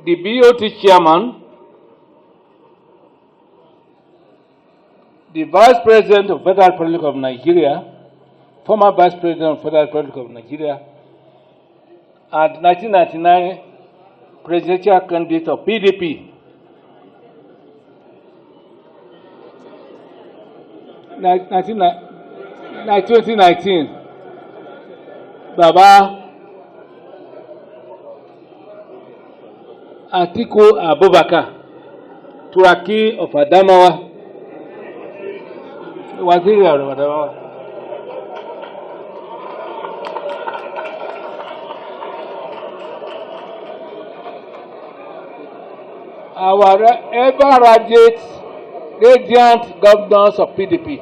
the BOT chairman, the Vice President of Federal Republic of Nigeria, former Vice President of Federal Republic of Nigeria, and 1999 presidential candidate of PDP. 2019, Baba Atiku Abubakar, Turaki of Adamawa, Waziri of Adamawa. Our radiant governors of PDP,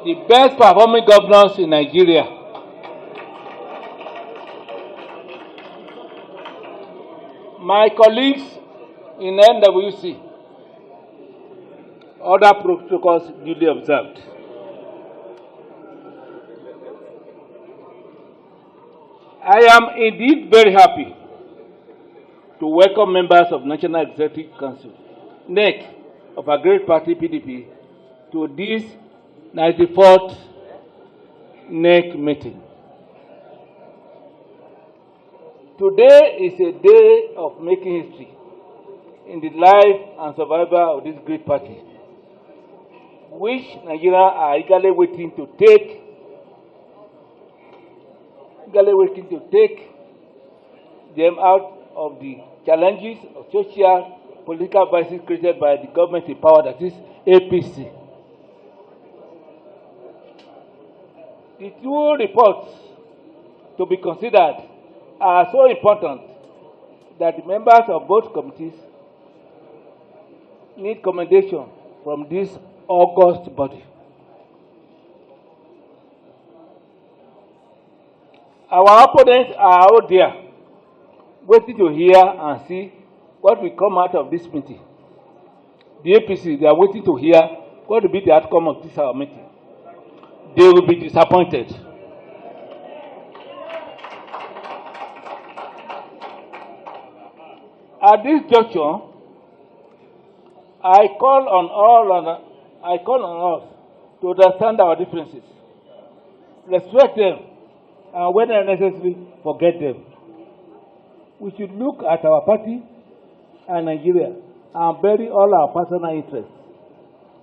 the best performing governors in Nigeria. My colleagues in NWC, other protocols duly observed. I am indeed very happy to welcome members of National Executive Council, NEC, of our great party PDP, to this 94th NEC meeting. Today is a day of making history in the life and survival of this great party, which Nigerians are eagerly waiting to take them out of the challenges of social, political crisis created by the government in power, that is APC. The two reports to be considered are so important that the members of both committees need commendation from this august body. Our opponents are out there waiting to hear and see what will come out of this meeting. The APC, they are waiting to hear what will be the outcome of this our meeting. They will be disappointed. At this juncture, I call on us to understand our differences, respect them, and when necessary, forget them. We should look at our party and Nigeria and bury all our personal interests,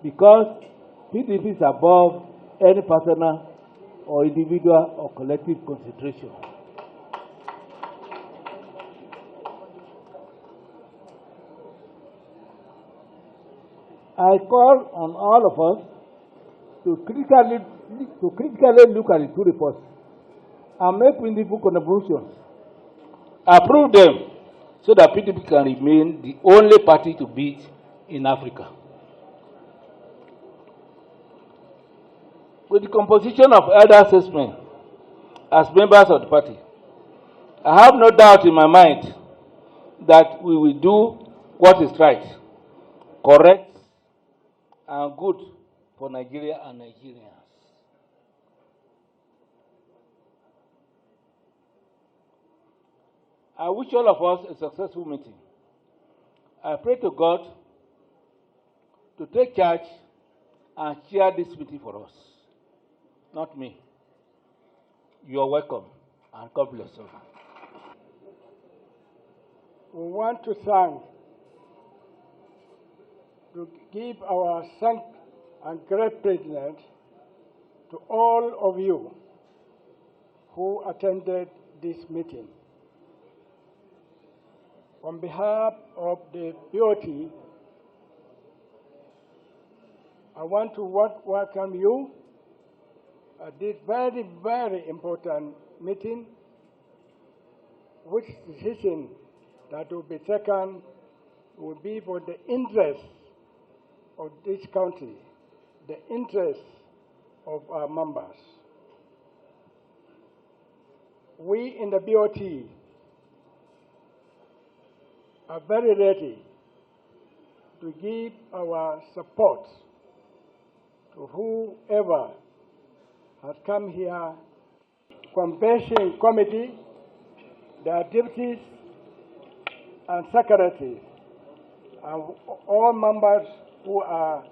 because PDP is above any personal or individual or collective consideration. I call on all of us to critically look at the two reports and make meaningful contributions. Approve them so that PDP can remain the only party to beat in Africa. With the composition of elder statesmen as members of the party, I have no doubt in my mind that we will do what is right, correct, and good for Nigeria and Nigerians. I wish all of us a successful meeting. I pray to God to take charge and chair this meeting for us, not me. You are welcome, and God bless you. We want to give our thanks and great president to all of you who attended this meeting. On behalf of the BOT, I want to welcome you at this very, very important meeting, which decision that will be taken will be for the interest of this country, the interest of our members. We in the BOT are very ready to give our support to whoever has come here, Convention Committee, their deputies, and secretaries, and all members who are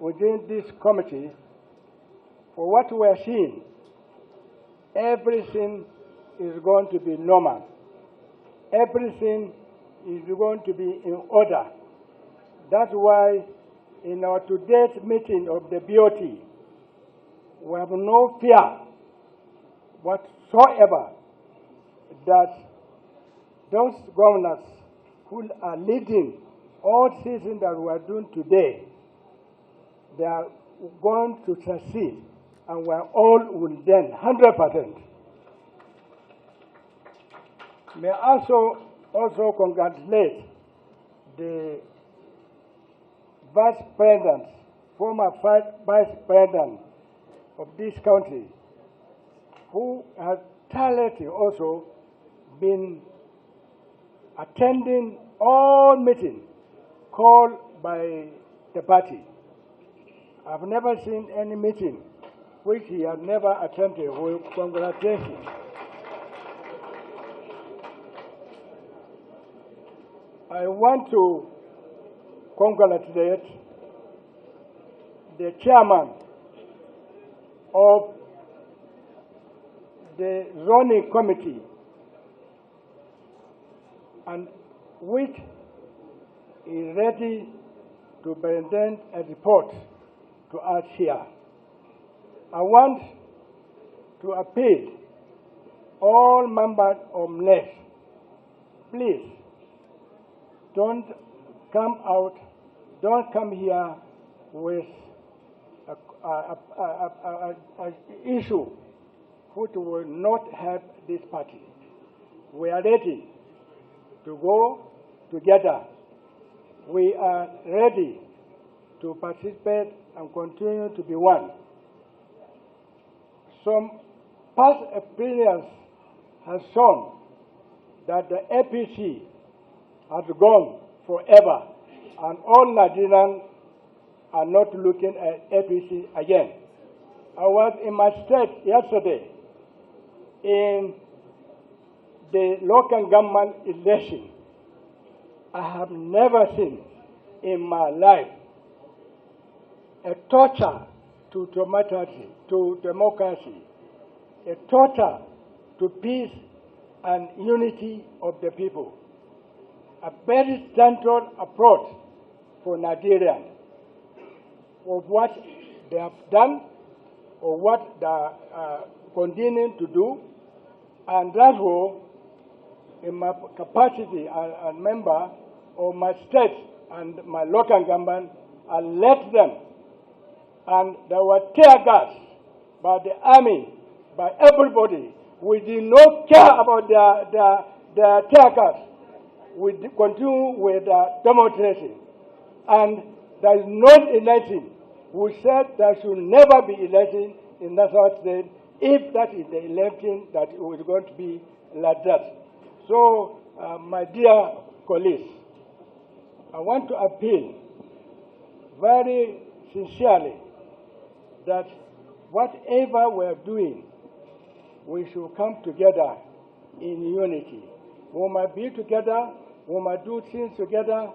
within this committee, for what we are seeing, everything is going to be normal. Everything is going to be in order. That's why in our today's meeting of the BOT, we have no fear whatsoever that those governors who are leading all things that we are doing today, they are going to succeed, and we all will then 100%. May I also congratulate the vice president, former vice president of this country, who has tirelessly also been attending all meetings called by the party. I've never seen any meeting which he has never attended. With congratulations. I want to congratulate the chairman of the zoning committee, and which is ready to present a report to us here. I want to appeal all members of NEC, please don't come out, don't come here with an issue which will not help this party. We are ready to go together. We are ready to participate and continue to be one. Some past experience has shown that the APC has gone forever, and all Nigerians are not looking at APC again. I was in my state yesterday in the local government election. I have never seen in my life a torture to democracy, a torture to peace and unity of the people. A very central approach for Nigerians of what they have done or what they are continuing to do, and therefore, in my capacity as a member of my state and my local government, I led them, and there were tear gas by the army, by everybody. We did not care about their tear gas. We continue with the demonstration, and there is no election. We said there should never be election in National State if that is the election that is going to be like that. So, my dear colleagues, I want to appeal very sincerely that whatever we are doing, we should come together in unity. We might be together, we might do things together.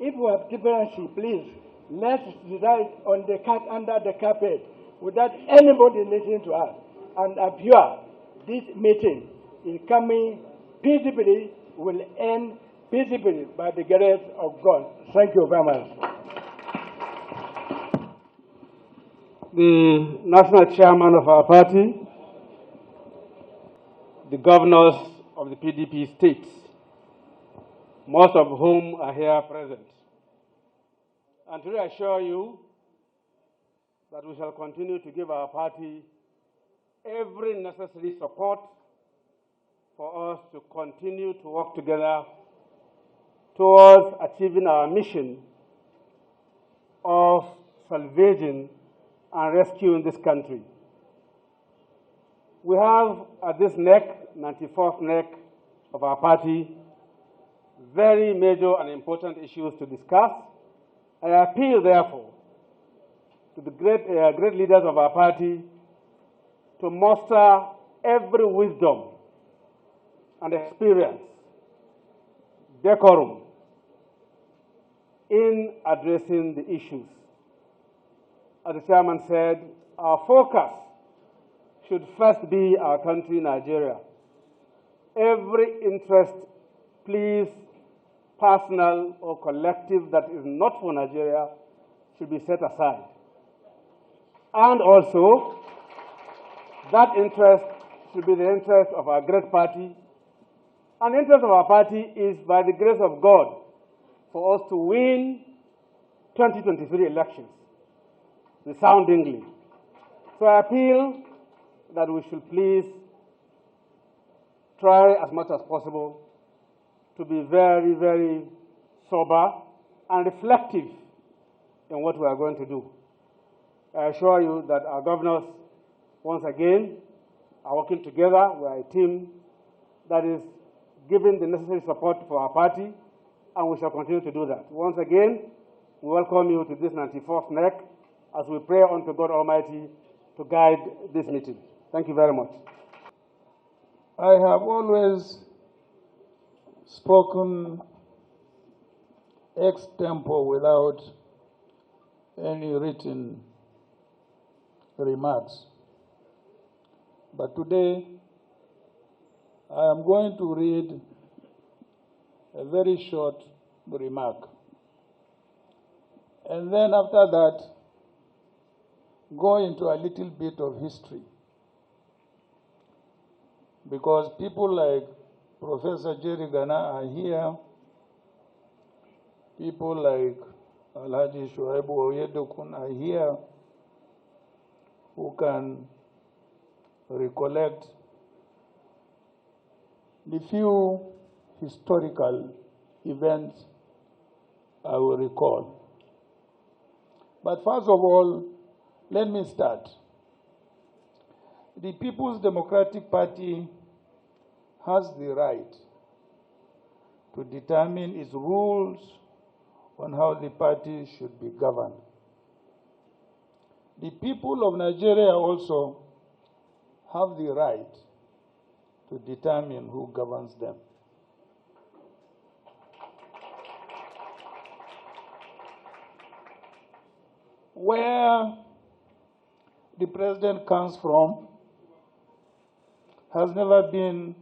If we have differences, please, let's decide on under the carpet without anybody listening to us. And I'm sure this meeting is coming peaceably, will end peaceably by the grace of God. Thank you very much. The national chairman of our party, the governors of the PDP states, most of whom are here present. And to reassure you that we shall continue to give our party every necessary support for us to continue to work together towards achieving our mission of salvaging and rescuing this country. We have at this NEC, 94th NEC of our party, very major and important issues to discuss. I appeal, therefore, to the great leaders of our party to muster every wisdom and experience decorum in addressing the issues. As the chairman said, our focus should first be our country, Nigeria. Every interest, please, personal or collective, that is not for Nigeria should be set aside. And also, that interest should be the interest of our great party. And the interest of our party is, by the grace of God, for us to win 2023 elections resoundingly. So I appeal that we should please try as much as possible to be very, very sober and reflective in what we are going to do. I assure you that our governors, once again, are working together. We are a team that is giving the necessary support for our party, and we shall continue to do that. Once again, we welcome you to this 94th NEC as we pray unto God Almighty to guide this meeting. Thank you very much. I have always spoken ex tempo without any written remarks. But today, I am going to read a very short remark. And then after that, go into a little bit of history. Because people like Professor Jerry Gana are here, people like Alhaji Shoaibu Oyedokun are here, who can recollect the few historical events I will recall. But first of all, let me start. The People's Democratic Party has the right to determine its rules on how the party should be governed. The people of Nigeria also have the right to determine who governs them. Where the president comes from has never been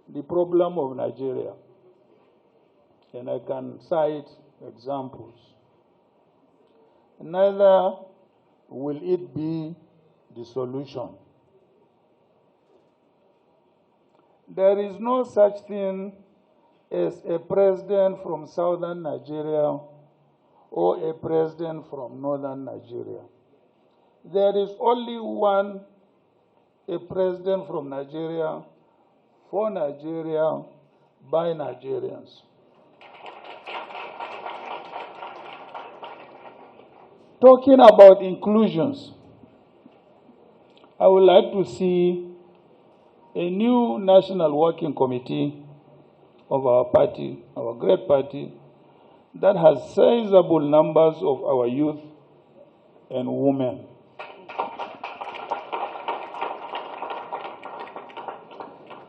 the problem of Nigeria. And I can cite examples. Neither will it be the solution. There is no such thing as a president from southern Nigeria or a president from northern Nigeria. There is only one, a president from Nigeria, for Nigeria, by Nigerians. Talking about inclusions, I would like to see a new national working committee of our party, our great party, that has sizable numbers of our youth and women.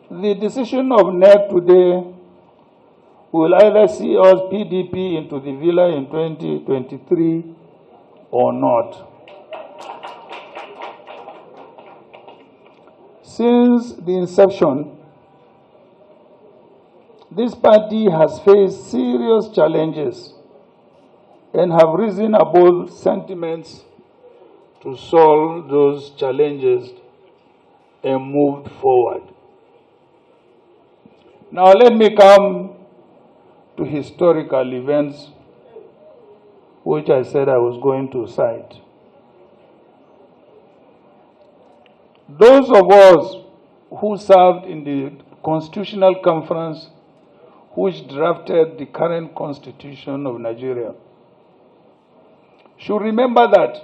The decision of NEC today will either see us PDP into the villa in 2023 or not. Since the inception, this party has faced serious challenges and have risen above sentiments to solve those challenges and moved forward. Now let me come to historical events which I said I was going to cite. Those of us who served in the Constitutional Conference which drafted the current Constitution of Nigeria should remember that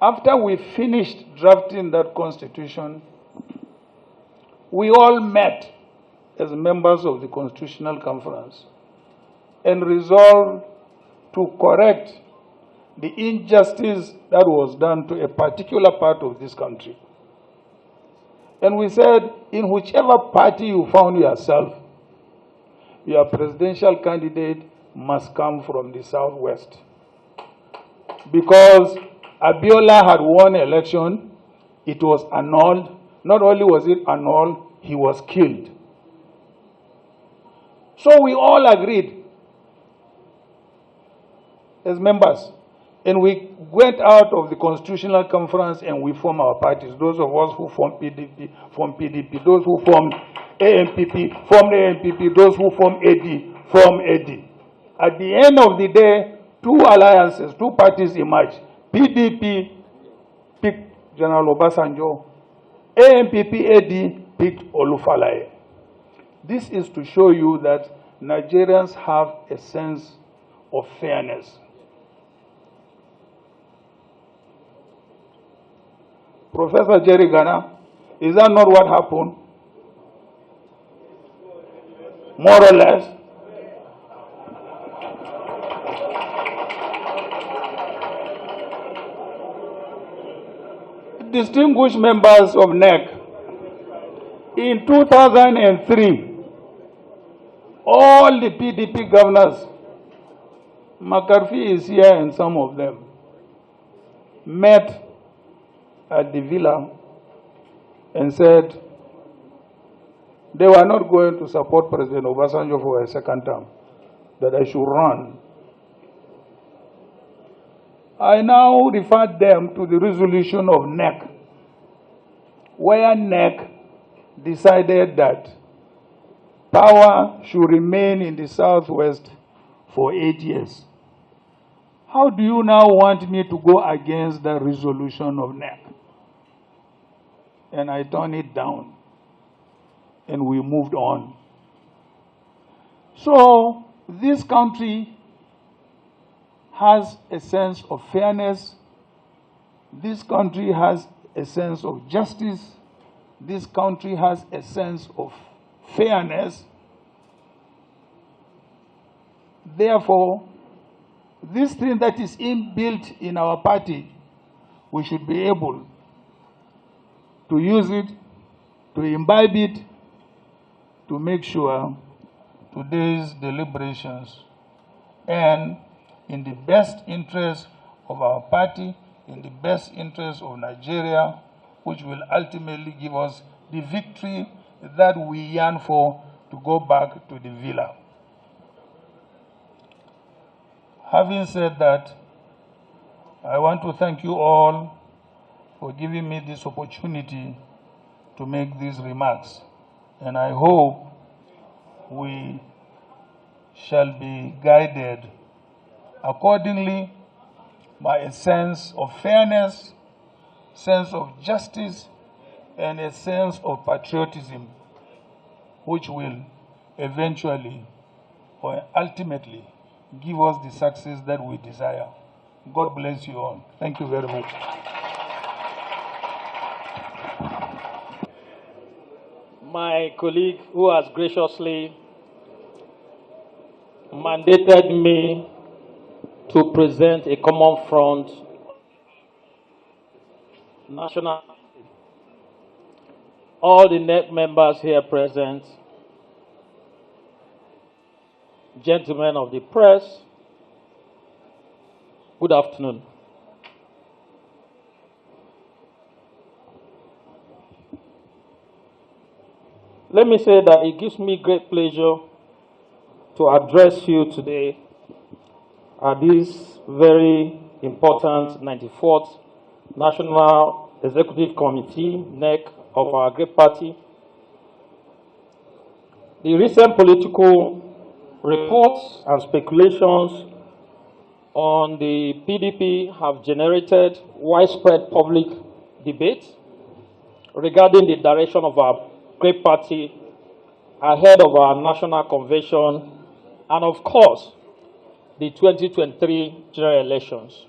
after we finished drafting that Constitution, we all met as members of the Constitutional Conference and resolved to correct the injustice that was done to a particular part of this country. And we said, in whichever party you found yourself, your presidential candidate must come from the southwest. Because Abiola had won election, it was annulled. Not only was it annulled, he was killed. So we all agreed as members, and we went out of the constitutional conference and we formed our parties. Those of us who formed PDP, formed PDP. Those who formed AMPP, formed AMPP. Those who formed AD, formed AD. At the end of the day, two alliances, two parties emerged. PDP picked General Obasanjo. AMPP AD picked Olufalaye. This is to show you that Nigerians have a sense of fairness. Professor Jerry Gana, is that not what happened? More or less. Distinguished members of NEC, in 2003, all the PDP governors, McCarthy is here and some of them, met at the villa and said they were not going to support President Obasanjo for a second term, that I should run. I now refer them to the resolution of NEC, where NEC decided that power should remain in the southwest for 8 years. How do you now want me to go against the resolution of NEC? And I turned it down, and we moved on. So this country has a sense of fairness. This country has a sense of justice. This country has a sense of fairness. Therefore, this thing that is inbuilt in our party, we should be able to use it, to imbibe it, to make sure today's deliberations and in the best interest of our party, in the best interest of Nigeria, which will ultimately give us the victory that we yearn for to go back to the villa. Having said that, I want to thank you all for giving me this opportunity to make these remarks. And I hope we shall be guided accordingly by a sense of fairness, sense of justice, and a sense of patriotism, which will eventually or ultimately give us the success that we desire. God bless you all. Thank you very much. My colleague who has graciously mandated me to present a common front, national, all the NEC members here present, gentlemen of the press, good afternoon. Let me say that it gives me great pleasure to address you today at this very important 94th National Executive Committee, NEC, of our great party. The recent political reports and speculations on the PDP have generated widespread public debate regarding the direction of our great party ahead of our national convention and, of course, the 2023 general elections.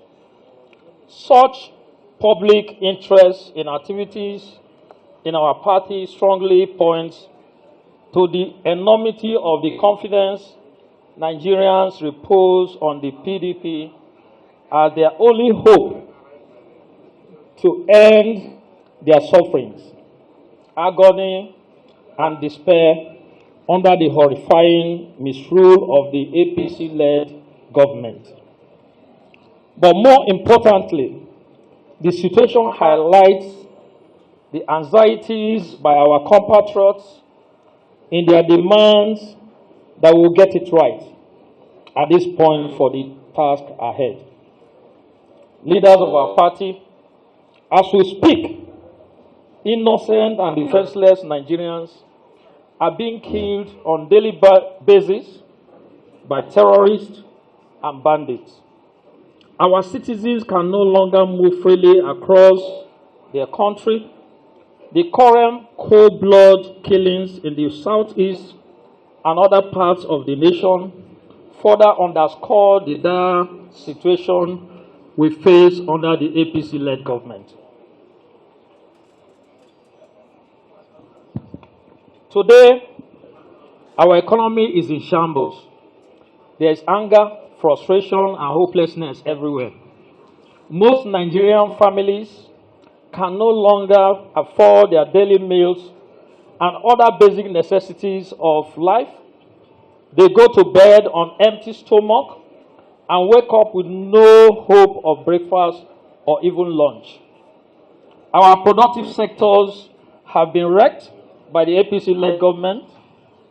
Such public interest in activities in our party strongly points to the enormity of the confidence Nigerians repose on the PDP as their only hope to end their sufferings, agony, and despair under the horrifying misrule of the APC-led government. But more importantly, the situation highlights the anxieties by our compatriots in their demands that we will get it right at this point for the task ahead. Leaders of our party, as we speak, innocent and defenseless Nigerians are being killed on daily basis by terrorists and bandits. Our citizens can no longer move freely across their country. The current cold-blood killings in the southeast and other parts of the nation further underscore the dire situation we face under the APC-led government. Today, our economy is in shambles. There is anger, frustration, and hopelessness everywhere. Most Nigerian families can no longer afford their daily meals and other basic necessities of life. They go to bed on empty stomach and wake up with no hope of breakfast or even lunch. Our productive sectors have been wrecked by the APC-led government.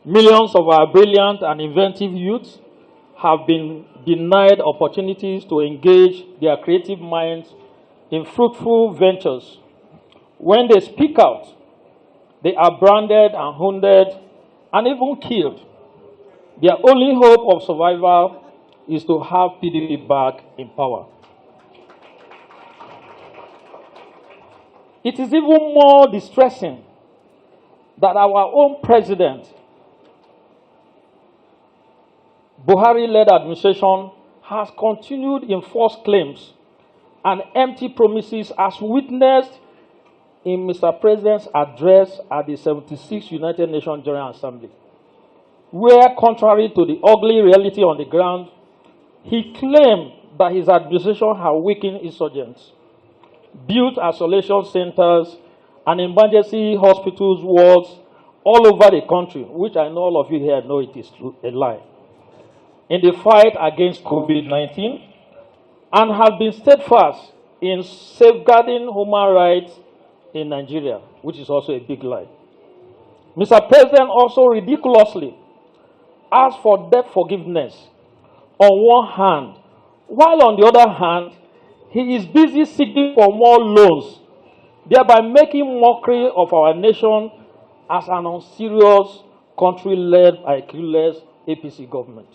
Millions of our brilliant and inventive youth have been denied opportunities to engage their creative minds in fruitful ventures. When they speak out, they are branded and wounded and even killed. Their only hope of survival is to have PDP back in power. It is even more distressing that our own president, Buhari-led administration, has continued in false claims and empty promises as witnessed in Mr. President's address at the 76th United Nations General Assembly, where, contrary to the ugly reality on the ground, he claimed that his administration had weakened insurgents, built isolation centers and emergency hospitals wards all over the country, which I know all of you here know it is a lie, in the fight against COVID-19, and have been steadfast in safeguarding human rights in Nigeria, which is also a big lie. Mr. President also ridiculously asked for debt forgiveness on one hand, while on the other hand, he is busy seeking for more loans, thereby making mockery of our nation as an unserious country led by a clueless APC government.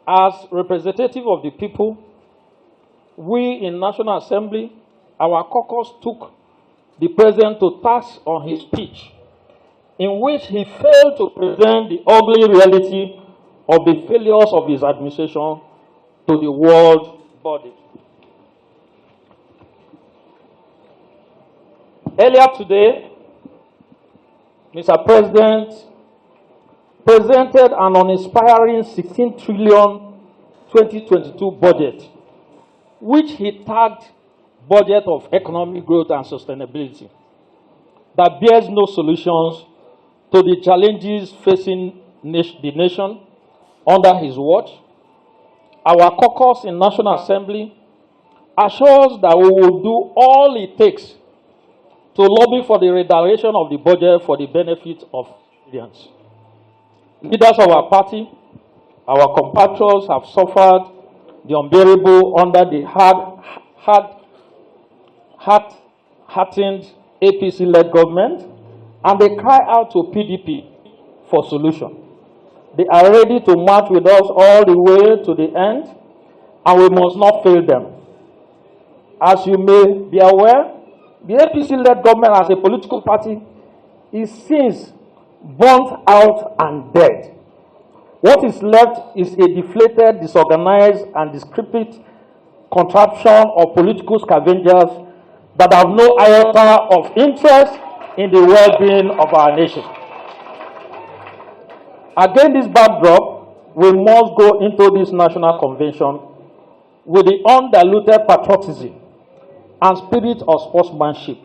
As representative of the people, we in National Assembly, our caucus took the president to task on his speech, in which he failed to present the ugly reality of the failures of his administration to the world body. Earlier today, Mr. President presented an uninspiring 16 trillion 2022 budget, which he tagged budget of economic growth and sustainability, that bears no solutions to the challenges facing the nation under his watch. Our caucus in National Assembly assures that we will do all it takes to lobby for the redirection of the budget for the benefit of Nigerians. Leaders of our party, our compatriots have suffered the unbearable under the hardened APC-led government, and they cry out to PDP for solution. They are ready to march with us all the way to the end, and we must not fail them. As you may be aware, the APC-led government as a political party is since burnt out and dead. What is left is a deflated, disorganized, and discrepant contraption of political scavengers that have no iota of interest in the well-being of our nation. Against this backdrop, we must go into this national convention with the undiluted patriotism and spirit of sportsmanship.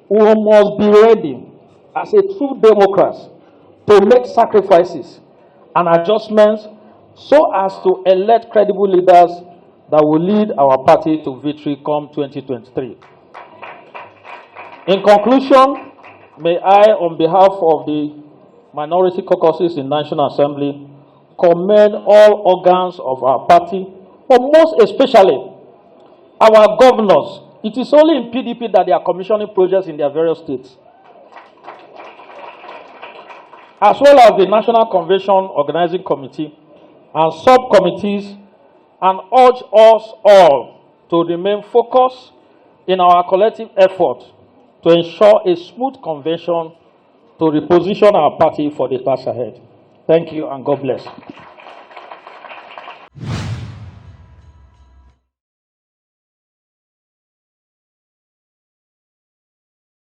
We must be ready as a true Democrat to make sacrifices and adjustments so as to elect credible leaders that will lead our party to victory come 2023. In conclusion, may I, on behalf of the minority caucuses in National Assembly, commend all organs of our party, but most especially our governors. It is only in PDP that they are commissioning projects in their various states, as well as the National Convention Organizing Committee and subcommittees, and urge us all to remain focused in our collective effort to ensure a smooth convention to reposition our party for the task ahead. Thank you and God bless.